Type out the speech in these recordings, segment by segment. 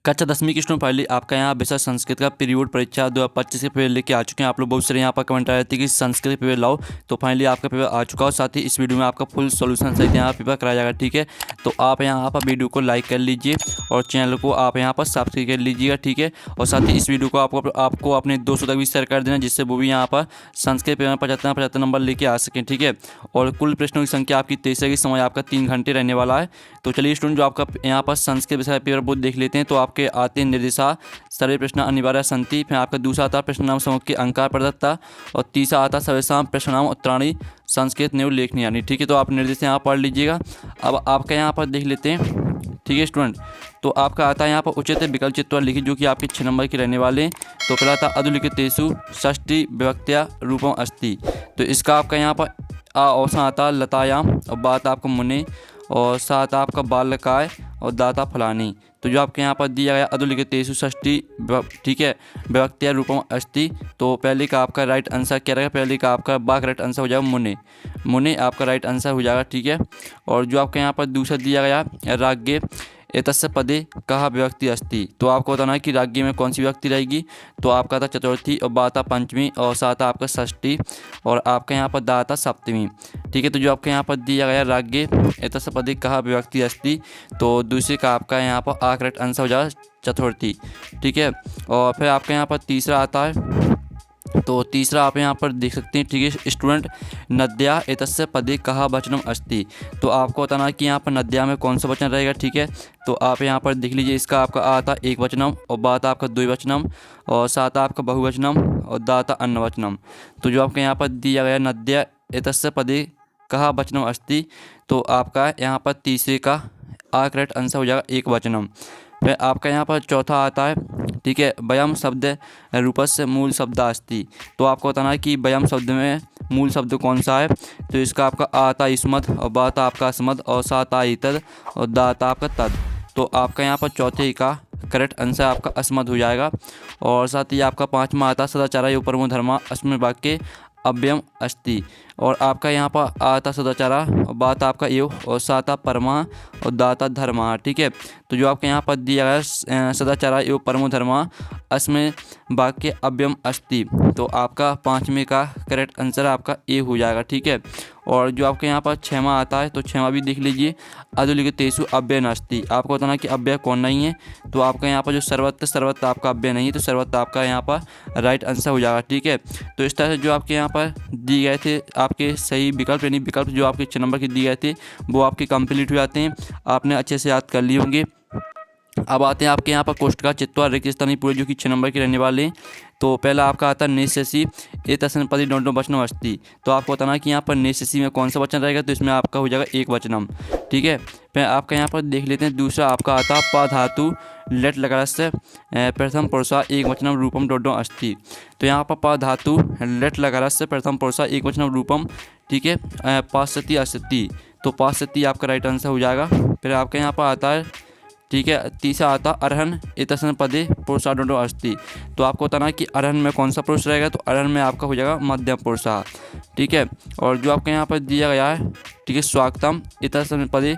कक्षा 10वीं की स्टूडेंट फाइनली आपका यहाँ विषय संस्कृत का पीरियड परीक्षा 2025 के पेपर लेके आ चुके हैं। आप लोग बहुत सारे यहाँ पर कमेंट आ रहे थे कि संस्कृत पेपर लाओ, तो फाइनली आपका पेपर आ चुका हो। साथ ही इस वीडियो में आपका फुल सॉल्यूशन सहित यहाँ पेपर कराया जाएगा। ठीक है, तो आप यहाँ पर वीडियो को लाइक कर लीजिए और चैनल को आप यहाँ पर सब्सक्राइब कर लीजिएगा। ठीक है, और साथ ही इस वीडियो को आपको अपने दोस्तों तक भी शेयर कर देना, जिससे वो भी यहाँ पर संस्कृत पेपर में 75 नंबर लेके आ सकें। ठीक है, और कुल प्रश्नों की संख्या आपकी 23 है, समय आपका 3 घंटे रहने वाला है। तो चलिए स्टूडेंट, जो आपका यहाँ पर संस्कृत विषय पेपर वो देख लेते हैं। तो आपके आते हैं निर्देशा सर्वे प्रश्न अनिवार्य संति, फिर आपका दूसरा आता प्रश्न नाम समूह के अंकार प्रदत्ता, और तीसरा आता सर्वेशम प्रश्न नाम उत्तराणी संस्कृत न्यू लेखनी यानी। ठीक है, तो आप निर्देश यहाँ पढ़ लीजिएगा। अब आपका यहाँ पर देख लेते हैं। ठीक है स्टूडेंट, तो आपका आता है यहाँ पर उचित विकल्प चित्तवा लिखित, जो कि आपके 6 नंबर के रहने वाले हैं। तो पहला था अधुलिखितेषु षष्ठी विभक्त्या रूपम अस्ति, तो इसका आपका यहाँ पर अवसान आता लतायाम, और बात आपका मुने, और साथ आपका बालकाय, और दाता फलानी। तो जो आपके यहाँ पर दिया गया अधुलिखितेषु षष्ठी, ठीक है, विभक्त्या रूपम अस्ति, तो पहले का आपका राइट आंसर क्या रहेगा? पहले का आपका बाक राइट आंसर हो जाएगा मुने, मुने आपका राइट आंसर हो जाएगा। ठीक है, और जो आपके यहाँ पर दूसरा दिया गया राज्ञे एतस्य पदे कहा विभक्ति अस्ति, तो आपको बताना है कि राज्ञी में कौन सी विभक्ति रहेगी। तो आपका था चतुर्थी, और बाता पंचमी, और साथ आपका षष्ठी, और आपका यहाँ पर दाता सप्तमी। ठीक है, तो जो आपके यहाँ पर दिया गया राज्ञे एतस्य पदे कहा विभक्ति अस्ति, तो दूसरे का आपका यहाँ पर आ करेक्ट आंसर हो जाएगा चतुर्थी। ठीक है, और फिर आपके यहाँ पर तीसरा आता है, तो तीसरा आप यहाँ पर देख सकते हैं। ठीक है स्टूडेंट, नद्या एतस्य पदे कहा वचनम अस्ति, तो आपको बताना है कि यहाँ पर नद्या में कौन सा वचन रहेगा। ठीक है, तो आप यहाँ पर देख लीजिए, इसका आपका आता एक वचनम, और बात आपका द्विवचनम, और साथ आपका बहुवचनम, और दाता अन्नवचनम। तो जो आपके यहाँ पर दिया गया नद्या एतस्य पदे कहा वचनम अस्ति, तो आपका यहाँ पर तीसरे का आ करेक्ट आंसर हो जाएगा एक वचनम। फिर आपका यहाँ पर चौथा आता है, ठीक है, वयम शब्द रूपस्य मूल शब्द अस्ति, तो आपको बताना है कि वयम शब्द में मूल शब्द कौन सा है। तो इसका आपका आता इसमत, और बाता आपका असमत, और साता इतद, और दाता आपका तद। तो आपका यहाँ पर चौथे का करेक्ट आंसर आपका असमत हो जाएगा। और साथ ही आपका पाँचवा आता सदाचारा उपरमो धर्मा अस्मिन वाक्ये अव्ययम अस्ति, और आपका यहाँ पर आता सदाचारा, और बात आपका एव, और साता परमा, और दाता धर्मा। ठीक है, तो जो आपके यहाँ पर दिया गया सदाचारा एवं परमो धर्मा अस्मिन वाक्ये अव्ययम अस्ति, तो आपका पाँचवें का करेक्ट आंसर आपका ए हो जाएगा। ठीक है, और जो आपके यहाँ पर छठवां आता है, तो छठवां भी देख लीजिए, अधुलिखितेषु अव्यय नास्ति, आपको बताना कि अव्यय कौन नहीं है। तो आपका यहाँ पर जो सर्वत्र आपका अव्यय नहीं है, तो सर्वत्र आपका यहाँ पर राइट आंसर हो जाएगा। ठीक है, तो इस तरह से जो आपके यहाँ पर दिए गए थे आपके सही विकल्प, यानी विकल्प जो आपके 6 नंबर के दिए गए थे वो आपके कंप्लीट हो जाते हैं। आपने अच्छे से याद कर लिए होंगे। अब आते हैं आपके यहाँ पर कोष्ठका चित्वा रिक्त स्थानीय पूरे, जो कि 6 नंबर के रहने वाले हैं। तो पहला आपका आता है निशसी ए तस्मिन् पदे डोंटो वचनम अस्ति, तो आपको बताना है कि यहाँ पर निशसी में कौन सा वचन रहेगा। तो इसमें आपका हो जाएगा एक वचनम। ठीक है, फिर आपका यहाँ पर देख लेते हैं दूसरा आपका आता है प धातु लेट लकारस्य प्रथम पुरुषा एक वचनम रूपम डोंटो अस्ति, तो यहाँ पर प धातु लेट लकारस्य प्रथम पुरुषा एक वचनम रूपम, ठीक है, पाश्चति अस्ति, तो पाश्चति आपका राइट आंसर हो जाएगा। फिर आपके यहाँ पर आता है, ठीक है, तीसरा आता अरहन एतस्मिन् पदे पुरुषा डोंटो अस्ति, तो आपको बताना है कि अरहन में कौन सा पुरुष रहेगा। तो अरहन में आपका हो जाएगा मध्यम पुरुषा। ठीक है, और जो आपके यहाँ पर दिया गया है, ठीक है, स्वागतम एतस्मिन् पदे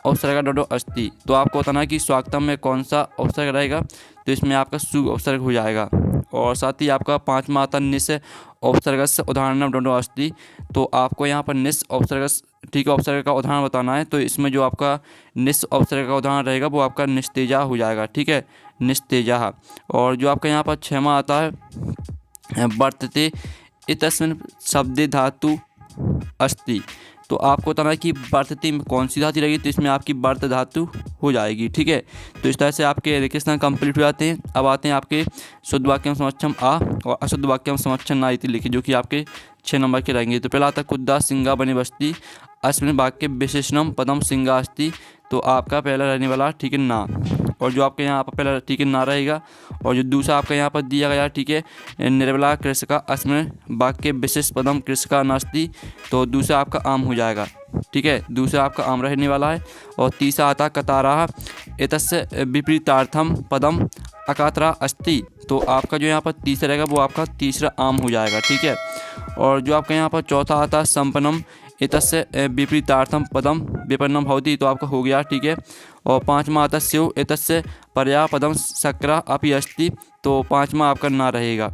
उपसर्ग डोंटो अस्ति, तो आपको बताना है कि स्वागतम में कौन सा उपसर्ग रहेगा। तो इसमें आपका सु उपसर्ग हो जाएगा। और साथ ही आपका पाँचवा आता निस उपसर्गस्य उदाहरणम डोंटो अस्ति, तो आपको यहाँ पर निस उपसर्ग, ठीक है, उपसर्ग का उदाहरण बताना है। तो इसमें जो आपका निस उपसर्ग का उदाहरण रहेगा वो आपका निस्तेजा हो जाएगा। ठीक है, निस्तेजा। और जो आपका यहाँ पर छठवां आता है वर्तते इतस्मिन् शब्दे धातु अस्ति, तो आपको बताना है कि वर्तते में कौन सी धातु रहेगी। तो इसमें आपकी वर्त धातु हो जाएगी। ठीक है, तो इस तरह से आपके रेखिस्थान कंप्लीट हो जाते हैं। अब आते हैं आपके शुद्ध वाक्यम समक्षम आ और अशुद्ध वाक्यम समक्षम ना इति लिखित, जो कि आपके 6 नंबर के रहेंगे। तो पहला आता कुद्दा सिंगा बने बस्ती अस्मिन् वाक्ये विशेषणम पदम सिंगा अस्ति, तो आपका पहला रहने वाला, ठीक है, ना, और जो आपके यहाँ पर पहला, ठीक है, ना रहेगा। और जो दूसरा आपका यहाँ पर दिया गया, ठीक है, निर्बला कृषका अस्मिन् वाक्ये विशेष पदम कृषका नास्ति, तो दूसरा आपका आम हो जाएगा। ठीक है, दूसरा आपका आम रहने वाला है। और तीसरा आता कतारा एतस्य विपरीतार्थम पदम अकातरा अस्ति, तो आपका जो यहाँ पर तीसरा रहेगा वो आपका तीसरा आम हो जाएगा। ठीक है, और जो आपका यहाँ पर चौथा आता है संपन्नम एतस्य विपरीतार्थम पदम विपन्नम भवति, तो आपका हो गया, ठीक है। और पाँचवा आता स्यु एतस्य पर्याय पदम शक्रा अपि अस्ति, तो पाँचवा आपका ना रहेगा।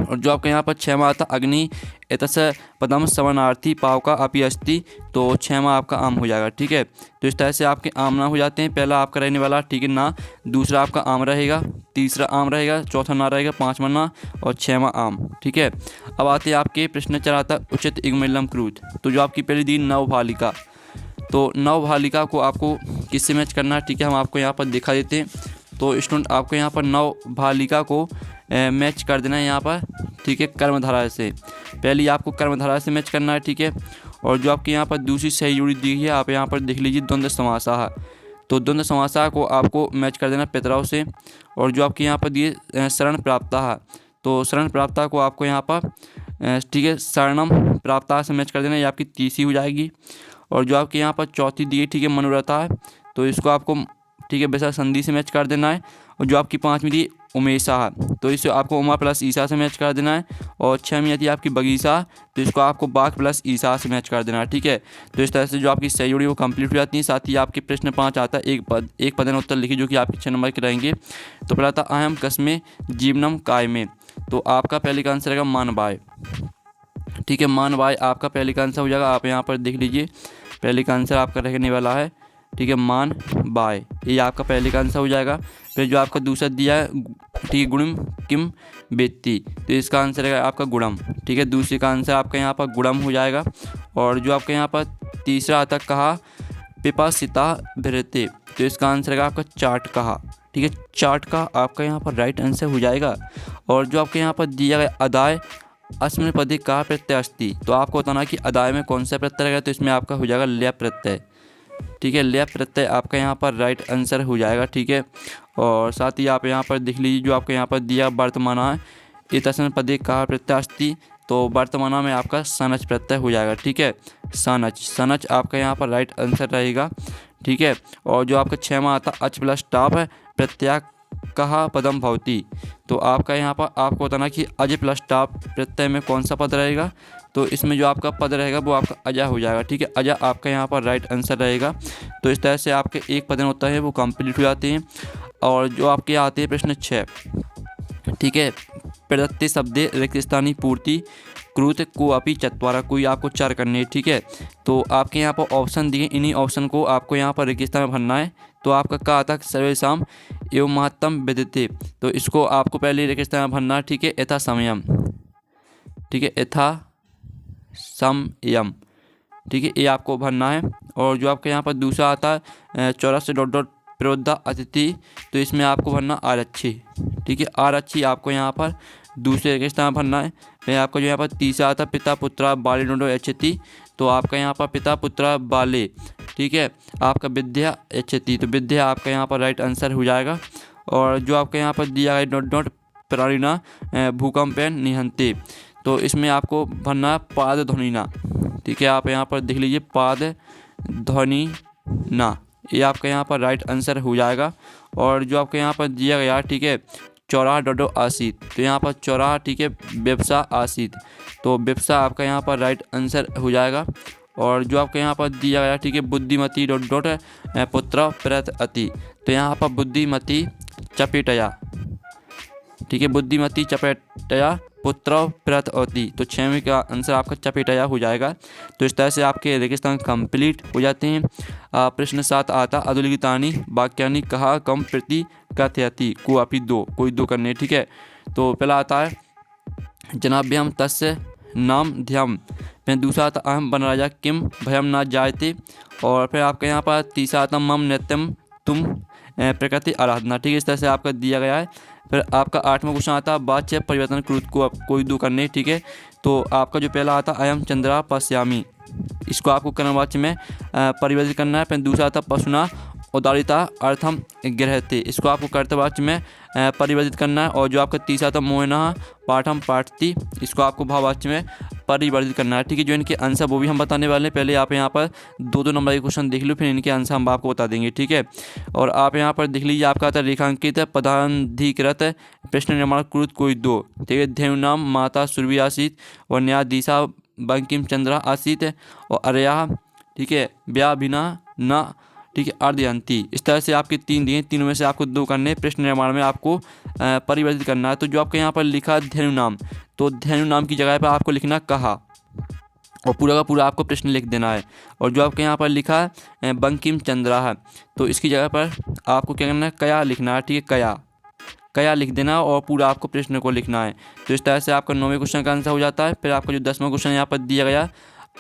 और जो आपका यहाँ पर छठवां आता अग्नि एतस्य पदम समानार्थी पावका अपि अस्ति, तो छठवां आपका आम हो जाएगा, ठीक है। तो इस तरह से आपके आम ना हो जाते हैं। पहला आपका रहने वाला, ठीक है, ना, दूसरा आपका आम रहेगा, तीसरा आम रहेगा, चौथा ना रहेगा, पाँचवा ना और छठवां आम, ठीक है। अब आते हैं आपके प्रश्न चलाता उचित इगमिलम क्रूत। तो जो आपकी पहली दी नवभालिका, तो नवभालिका को आपको किससे मैच करना है, ठीक है, हम आपको यहाँ पर दिखा देते हैं। तो स्टूडेंट आपको यहाँ पर नवभालिका को मैच कर देना है यहाँ पर, ठीक है, कर्मधारा से। पहली आपको कर्मधारा से मैच करना है, ठीक है। और जो आपके यहाँ पर दूसरी सही जुड़ी दी है, आप यहाँ पर देख लीजिए द्वंद्व समासा, तो द्वंद्व समासा को आपको मैच कर देना पितराव से। और जो आपके यहाँ पर दिए शरण प्राप्ता, तो शरण प्राप्ता को आपको यहाँ पर, ठीक है, शरणम प्राप्ता से मैच कर देना, ये आपकी तीसरी हो जाएगी। और जो आपके यहाँ पर चौथी दी है, ठीक है, मनोरथा है, तो इसको आपको, ठीक है, वैसा संधि से मैच कर देना है। और जो आपकी पाँचवीं दी उमेशा है, तो इसे आपको उमा प्लस ईसा से मैच कर देना है। और छठवीं आती है आपकी बगीचा, तो इसको आपको बाघ प्लस ईसा से मैच कर देना है, ठीक है। तो इस तरह से जो आपकी सही जोड़ी वो कंप्लीट हो जाती है। साथ ही आपके प्रश्न 5 आता है एक पद उत्तर लिखिए, जो कि आपके 6 नंबर के रहेंगे। तो पहला था अहम कस्मे जीवनम कायमे, तो आपका पहले का आंसर रहेगा मानवाय, ठीक है, मानवाय आपका पहले का आंसर हो जाएगा। आप यहाँ पर देख लीजिए पहले का आंसर आपका रहने वाला है, ठीक है, मान बाय, ये आपका पहले का आंसर हो जाएगा। फिर जो आपका दूसरा दिया है, ठीक है, गुणम किम बेत्ती, तो इसका आंसर है आपका गुणम, ठीक है, दूसरे का आंसर आपका यहाँ पर गुणम हो जाएगा। और जो आपका यहाँ पर तीसरा आता कहा पिपासिता भृते, तो इसका आंसर है आपका चाट कहा, ठीक है, चाट का आपका यहाँ पर राइट आंसर हो जाएगा। और जो आपके यहाँ पर दिया गया अदाय अस्मिन् पदे का प्रत्यय अस्ति, तो आपको बताना कि अदाय में कौन सा प्रत्यय रहेगा, तो इसमें आपका हो जाएगा लय प्रत्यय, ठीक है, लय प्रत्यय आपका यहाँ पर राइट आंसर हो जाएगा, ठीक है। और साथ ही आप यहाँ पर देख लीजिए जो आपको यहाँ पर दिया वर्तमान है एतस्मिन् पदे का प्रत्यय अस्ति, तो वर्तमान में आपका सनच प्रत्यय हो जाएगा, ठीक है, सनच आपका यहाँ पर राइट आंसर रहेगा, ठीक है। और जो आपका छठवां आता अच प्लस टाप है प्रत्यय कहा पदम भवती, तो आपका यहाँ पर आपको बताना कि अज प्लस टाप प्रत्यय में कौन सा पद रहेगा, तो इसमें जो आपका पद रहेगा वो आपका अजा हो जाएगा, ठीक है, अजा आपका यहाँ पर राइट आंसर रहेगा। तो इस तरह से आपके एक पद होता है वो कंप्लीट हो जाते हैं। और जो आपके आते हैं प्रश्न 6, ठीक है, प्रदत्ते शब्दे रिक्त स्थानी पूर्ति क्रूत को अपि चत्वारा, कोई आपको 4 करने हैं, ठीक है। तो आपके यहाँ पर ऑप्शन दिए, इन्हीं ऑप्शन को आपको यहाँ पर रिक्त स्थान में भरना है। तो आपका का आता सर्वेशम एवं महत्तम विदिते, तो इसको आपको पहले रिक्त स्थान में भरना है, ठीक है, यथा समयम, ठीक है, यथा समयम, ठीक है, ये आपको भरना है। और जो आपके यहाँ पर दूसरा आता है चौरस डॉट डॉट प्रवृद्धा अतिथि, तो इसमें आपको भरना आरक्षी, ठीक है, आरक्षी आपको यहाँ पर दूसरे के स्थान भरना है। फिर आपका जो यहाँ पर तीसरा आता है पिता पुत्रा बाले डोडो एचती, तो आपका यहाँ पर पिता पुत्रा बाले, ठीक है, आपका विद्या एचती, तो विद्या आपका यहाँ पर राइट आंसर हो जाएगा। और जो आपका यहाँ पर दिया गया डॉट डॉट प्राणिना भूकंपेन निहंते, तो इसमें आपको भरना पाद ध्वनिना, ठीक है, आप यहाँ पर देख लीजिए पाद ध्वनि ना, ये आपका यहाँ पर राइट आंसर हो जाएगा। और जो आपके यहाँ पर दिया गया, ठीक है, चौराहा डोडो आसित, तो यहाँ पर चौराहा, ठीक है, व्यवसा आसित, तो व्यवसा आपका यहाँ पर राइट आंसर हो जाएगा। और जो आपके यहाँ पर दिया गया, ठीक है, बुद्धिमती डॉट डॉट पुत्र प्रत अति, तो यहाँ पर बुद्धिमती चपेटया, ठीक है, बुद्धिमती चपेटया पुत्र प्रत अति, तो 6वें का आंसर आपका चपेटया हो जाएगा। तो इस तरह से आपके रेगिस्तान कंप्लीट हो जाते हैं। प्रश्न 7 आता अधुलिखितानि वाक्यानि कहा कम प्रति कथयति को अपि दो, कोई 2 करने, ठीक है। तो पहला आता है जनाभ्यम तस्य नाम ध्यम, फिर दूसरा आता अहम वन राजा किम भयम न जायते, और फिर आपका यहाँ पर तीसरा आता मम नृत्यम तुम प्रकृति आराधना, ठीक है, इस तरह से आपका दिया गया है। फिर आपका 8वां क्वेश्चन आता है वाच्य परिवर्तन क्रुत को कोई 2 करने, ठीक है। तो आपका जो पहला आता अयम चंद्रा पश्यामी, इसको आपको कर्मवाच्य में परिवर्तित करना है। फिर दूसरा आता पशुना उदारिता अर्थम गृहते, इसको आपको कर्तवाच्य में परिवर्तित करना है। और जो आपका तीसरा था मोहना पाठम पाठती, इसको आपको भाववाच्य में परिवर्तित करना है, ठीक है। जो इनके आंसर वो भी हम बताने वाले हैं। पहले आप यहाँ पर 2-2 नंबर के क्वेश्चन देख लो, फिर इनके आंसर हम आपको बता देंगे, ठीक है। और आप यहाँ पर देख लीजिए, आपका आता है रेखांकित पदाधिकृत प्रश्न निर्माण कृत कोई 2, ठीक है। धेनु नाम माता सुरभि आसित और न्यायाधीशा बंकिम चंद्र आसीत और अरया, ठीक है, ब्या बिना न, ठीक है, अर्धयंती। इस तरह से आपके 3 दिए, तीनों में से आपको 2 करने। प्रश्न निर्माण में आपको परिवर्तित करना है। तो जो आपके यहाँ पर लिखा धेनु नाम, तो धेनु नाम की जगह पर आपको लिखना कहा और पूरा का पूरा आपको प्रश्न लिख देना है। और जो आपके यहाँ पर लिखा है बंकिम चंद्र है, तो इसकी जगह पर आपको क्या करना है, कया लिखना है, ठीक है, कया लिख देना और पूरा आपको प्रश्न को लिखना है। तो इस तरह से आपका 9वें क्वेश्चन का आंसर हो जाता है। फिर आपका जो 10वां क्वेश्चन यहाँ पर दिया गया,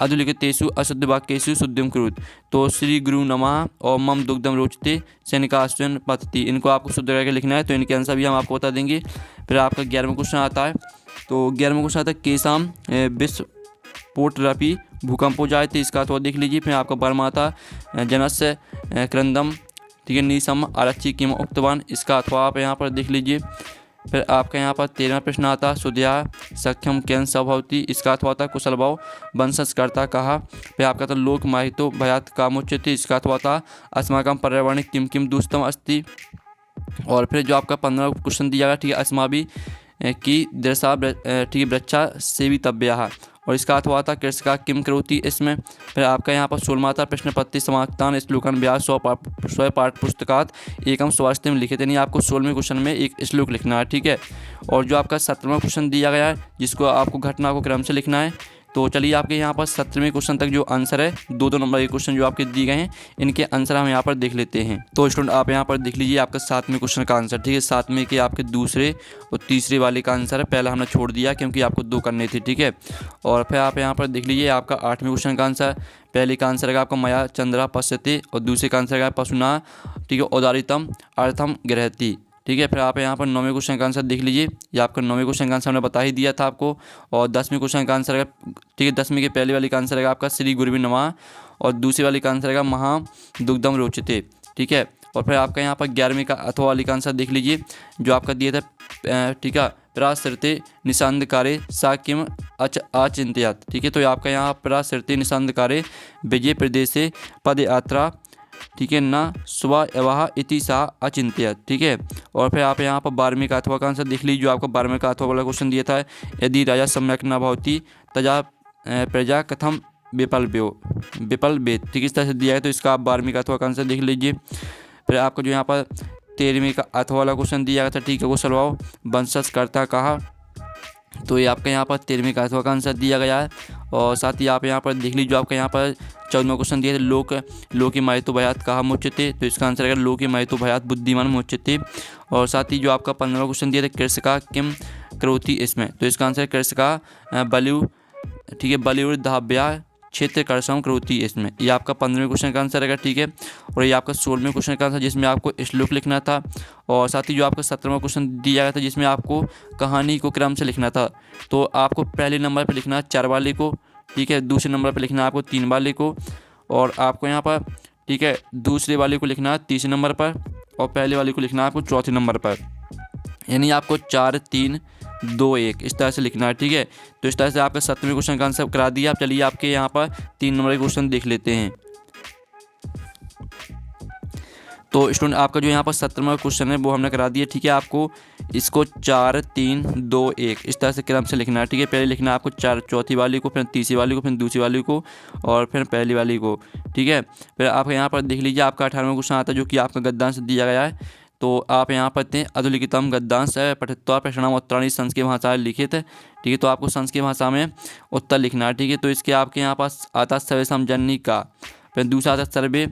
अधुलिखितेषु अशुद्ध वाक्येषु शुद्धिं कुरुत, तो श्री गुरु नमः और मम दुग्धम रोचते सैनिकाश्चन पतति, इनको आपको शुद्ध करके लिखना है। तो इनके आंसर भी हम आपको बता देंगे। फिर आपका 11वां क्वेश्चन आता है। तो 11वां क्वेश्चन आता है केशाम विस्फोटरपि भूकंपो जायते, इसका अथवा देख लीजिए। फिर आपका 12वां आता जनस्य क्रंदम, ठीक है, निसम आरक्षी किम उक्तवान, इसका अथवा आप यहाँ पर देख लीजिए। फिर आपका यहाँ पर 13वां प्रश्न आता सुध्या सख्यम कैन सभवती, इसका अथवा था कुशल भाव वंशस्कर्ता कहा। फिर आपका था लोक माहितो भयात कामुच्यते, इसका अथवा था अस्माकं पर्यावरणे किम किम दूषितम अस्ति। और फिर जो आपका 15वां क्वेश्चन दिया गया, ठीक है, अस्माभि की दृशा, ठीक है, वृक्षा सेवितव्या, और इसका अथवा था कृषका किम करोति इसमें। फिर आपका यहाँ पर 16वां था प्रश्न पत्ति समाक्तान श्लोकन व्यास स्व पाठ पुस्तकात एकम स्वास्थ्य में लिखे, यानी आपको 16वें क्वेश्चन में एक श्लोक लिखना है, ठीक है। और जो आपका 17वां क्वेश्चन दिया गया है, जिसको आपको घटना को क्रम से लिखना है। तो चलिए आपके यहाँ पर 17वें क्वेश्चन तक जो आंसर है, 2 नंबर के क्वेश्चन जो आपके दिए गए हैं, इनके आंसर हम यहाँ पर देख लेते हैं। तो स्टूडेंट आप यहाँ पर देख लीजिए आपका 7वें क्वेश्चन का आंसर, ठीक है, 7वें के आपके दूसरे और तीसरे वाले का आंसर है। पहला हमने छोड़ दिया क्योंकि आपको 2 करने थे, ठीक है। और फिर आप यहाँ पर देख लीजिए आपका 8वें क्वेश्चन का आंसर, पहले का आंसर है आपका मया चंद्रा पश्यते और दूसरे का आंसर है पशुना, ठीक है, उदारितम अर्थम गृहति, ठीक है। फिर आप यहाँ पर 9वें क्वेश्चन का आंसर देख लीजिए। ये आपका 9वें क्वेश्चन का आंसर हमने बता ही दिया था आपको। और 10वें क्वेश्चन का आंसर है, ठीक है, 10वें के पहले वाले का आंसर है आपका श्री गुरुवे नमः और दूसरे वाले का आंसर है महा दुग्धम रोचते, ठीक है। और फिर आपका यहाँ पर 11वें का अथवा वाले का आंसर देख लीजिए, जो आपका दिया था, ठीक है, प्रासृते निशांतकारे सा किम अचिंत्यात, ठीक है। तो आपका यहाँ प्रासृते निशांतकारे विजय प्रदेशे पद यात्रा, ठीक है, न स्व एवह इति सा अचिंत्य, ठीक है। और फिर आप यहाँ पर 12वें का अथवा का आंसर देख लीजिए, जो आपका 12वें का अथवा वाला क्वेश्चन दिया था, यदि राजा सम्यक न भवति तजा प्रजा कथम विपलवेत, ठीक है, इस तरह से दिया है। तो इसका आप 12वें का अथवा का आंसर देख लीजिए। फिर आपको जो यहाँ पर 13वें का अथवा वाला क्वेश्चन दिया गया था, ठीक है, वो सलवाओ वंशस्कर्ता कहा। तो ये आपका यहाँ पर 13वें का अथवा का आंसर दिया गया है। और साथ ही आप यहाँ पर देख लीजिए, जो आपका यहाँ पर 14वां क्वेश्चन दिया था लोक माहितो भयात कहा मुच्यते, तो इसका आंसर है लोक माहितो भयात बुद्धिमान मुच्यते। और साथ ही जो आपका 15वां क्वेश्चन दिया था कृषका किम करोति इसमें, तो इसका आंसर है कृषका बलिउ, ठीक है, बलिउर्धाभ्या क्षेत्र कर्षम करोति इसमें। ये आपका 15वें क्वेश्चन का आंसर है, ठीक है। और ये आपका 16वें क्वेश्चन का आंसर, जिसमें आपको श्लोक लिखना था। और साथ ही जो आपका 17वां क्वेश्चन दिया गया था, जिसमें आपको कहानी को क्रम से लिखना था। तो आपको पहले नंबर पर लिखना है 4 वाले को, ठीक है, दूसरे नंबर पर लिखना है आपको 3 वाले को, और आपको यहाँ पर, ठीक है, दूसरे वाले को लिखना है तीसरे नंबर पर, और पहले वाले को लिखना है आपको चौथे नंबर पर, यानी आपको 4 3 2 1 इस तरह से लिखना है, ठीक है। तो इस तरह से आपका 7वें क्वेश्चन का आंसर करा दिया। आप चलिए आपके यहाँ पर 3 नंबर के क्वेश्चन देख लेते हैं। तो स्टूडेंट आपका जो यहाँ पर 17वां क्वेश्चन है वो हमने करा दिया, ठीक है। आपको इसको 4 3 2 1 इस तरह से क्रम से लिखना है, ठीक है। पहले लिखना है आपको 4 चौथी वाली को, फिर तीसरी वाली को, फिर दूसरी वाली को, और फिर पहली वाली को, ठीक है। फिर आप यहाँ पर देख लीजिए आपका 18वां क्वेश्चन आता है, जो कि आपका गद्यांश दिया गया है। तो आप यहाँ पढ़ते हैं अधुलिखितम गद्यांश पठित्वा प्रश्नम उत्तराणि संस्कृत भाषा लिखित, ठीक है। तो आपको संस्कृत भाषा में उत्तर लिखना है, ठीक है। तो इसके आपके यहाँ पास आता सर्वेशम जननी का, फिर दूसरा आता सर्वे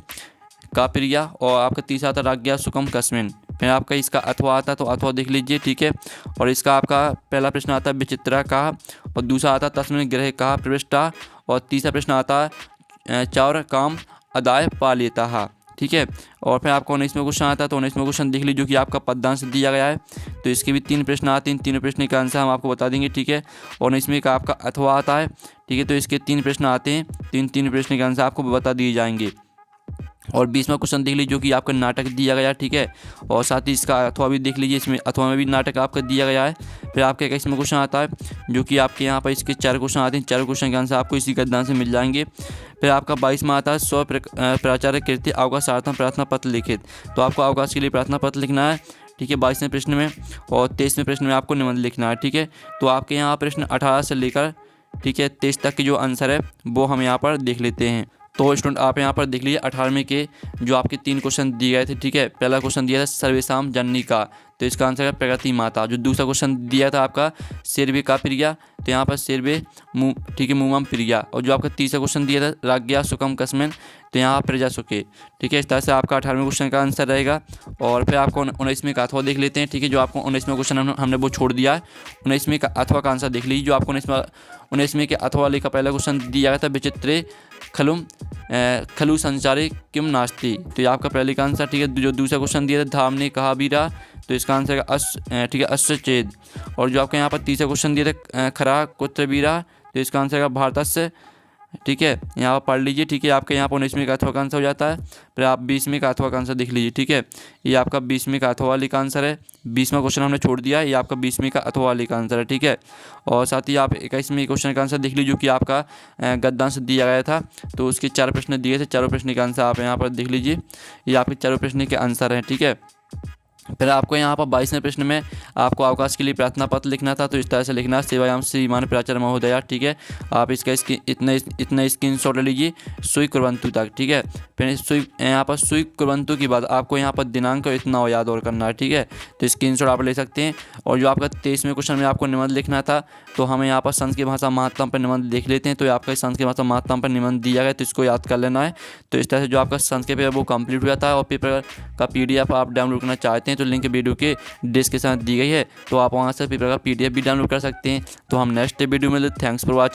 का प्रिया, और आपका तीसरा आता राज्ञा सुखम कस्मिन। फिर आपका इसका अथवा आता, तो अथवा देख लीजिए, ठीक है। और इसका आपका पहला प्रश्न आता विचित्रा का, और दूसरा आता तस्मिन गृह का प्रविष्टा, और तीसरा प्रश्न आता चौर काम अदाय पालिता, ठीक है। और फिर आपका 19वां क्वेश्चन आता है। तो 19वां क्वेश्चन देख लीजिए, जो कि आपका पद्यांश दिया गया है। तो इसके भी 3 प्रश्न आते हैं, इन तीनों प्रश्न का आंसर हम आपको बता देंगे, ठीक है। और 19वें का आपका अथवा आता है, ठीक है। तो इसके 3 प्रश्न आते हैं, तो इन 3 प्रश्न के आंसर आपको बता दिए जाएंगे। और 20वां क्वेश्चन देख लीजिए, जो कि आपका नाटक दिया गया है, ठीक है। और साथ ही इसका अथवा भी देख लीजिए, इसमें अथवा में भी नाटक आपका दिया गया है। फिर आपका 21वां क्वेश्चन आता है, जो कि आपके यहाँ पर इसके 4 क्वेश्चन आते हैं, 4 क्वेश्चन के आंसर आपको इसी गद्यांश से मिल जाएंगे। फिर आपका 22वां आता है स्व प्राचार्य कृत्य अवकाशार्थम प्रार्थना पत्र लिखित, तो आपको अवकाश के लिए प्रार्थना पत्र लिखना है, ठीक है, 22वें प्रश्न में। और 23वें प्रश्न में आपको निबंध लिखना है, ठीक है। तो आपके यहाँ प्रश्न 18 से लेकर ठीक है 23 तक की जो आंसर है वो हम यहाँ पर देख लेते हैं। तो स्टूडेंट आप यहाँ पर देख लीजिए 18वें के जो आपके 3 क्वेश्चन दिए गए थे। ठीक है, पहला क्वेश्चन दिया था सर्वेशाम जननी का, तो इसका आंसर है प्रगति माता। जो दूसरा क्वेश्चन दिया था आपका शेरवे का प्रिया, तो यहाँ पर शेरवे ठीक है मुमम प्रिया। और जो आपका तीसरा क्वेश्चन दिया था राज्ञा सुकम कस्मेन, तो यहाँ प्रजा सुके। ठीक है, इस तरह से आपका 18वें क्वेश्चन का आंसर रहेगा। और फिर आपको 19वें का अथवा देख लेते हैं। ठीक है, जो आपको 19वें क्वेश्चन हमने वो छोड़ दिया है। 19वें का अथवा का आंसर देख लीजिए। जो आपको 19वें के अथवा वाले का पहला क्वेश्चन दिया गया था विचित्रे खलु संचारे किम नास्ती, तो ये आपका पहले का आंसर। ठीक है, जो दूसरा क्वेश्चन दिया था धाम ने कहा बीरा, तो इसका आंसर है ठीक है अश्वचेद। और जो आपका यहाँ पर तीसरा क्वेश्चन दिया था खरा कुत्र बीरा, तो इसका आंसर है भारतस्य। ठीक है, यहाँ पर पढ़ लीजिए। ठीक है, आपके यहाँ पर 19वें का अथवा का आंसर हो जाता है। फिर आप 20वें का अथवा का आंसर देख लीजिए। ठीक है, ये आपका 20वें का अथवा वाले का आंसर है। 20वां क्वेश्चन हमने छोड़ दिया है, ये आपका 20वें का अथवा वाले का आंसर है। ठीक है, और साथ ही आप 21वें क्वेश्चन का आंसर देख लीजिए, जो कि आपका गद्यांश दिया गया था। तो उसके 4 प्रश्न दिए थे, चारों प्रश्न का आंसर आप यहाँ पर देख लीजिए। ये आपके चारों प्रश्न के आंसर हैं। ठीक है, फिर आपको यहाँ पर 22वें प्रश्न में आपको अवकाश के लिए प्रार्थना पत्र लिखना था। तो इस तरह से लिखना सेवायाम श्रीमान प्राचार्य महोदया। ठीक है, आप इसका इतना स्क्रीनशॉट ले लीजिए सुई कुर्वंतु तक। ठीक है, फिर यहाँ पर सुई कुर्वंतु के बाद आपको यहाँ पर दिनांक इतना याद और करना है। ठीक है, तो स्क्रीनशॉट आप ले सकते हैं। और जो आपका 23वें क्वेश्चन में आपको निबंध लिखना था, तो हमें यहाँ पर संस्कृत भाषा महत्तम पर निबंध देख लेते हैं। तो आपका संस्कृत भाषा महत्तम पर निबंध दिया गया, तो इसको याद कर लेना है। तो इस तरह से जो आपका संस्कृत पेपर वो कंप्लीट हो जाता है। और पेपर का PDF आप डाउनलोड करना चाहते हैं तो लिंक वीडियो के डिस्क्रिप्शन दी गई है, तो आप वहाँ से पेपर का PDF भी डाउनलोड कर सकते हैं। तो हम नेक्स्ट वीडियो में थैंक्स फॉर वॉचिंग।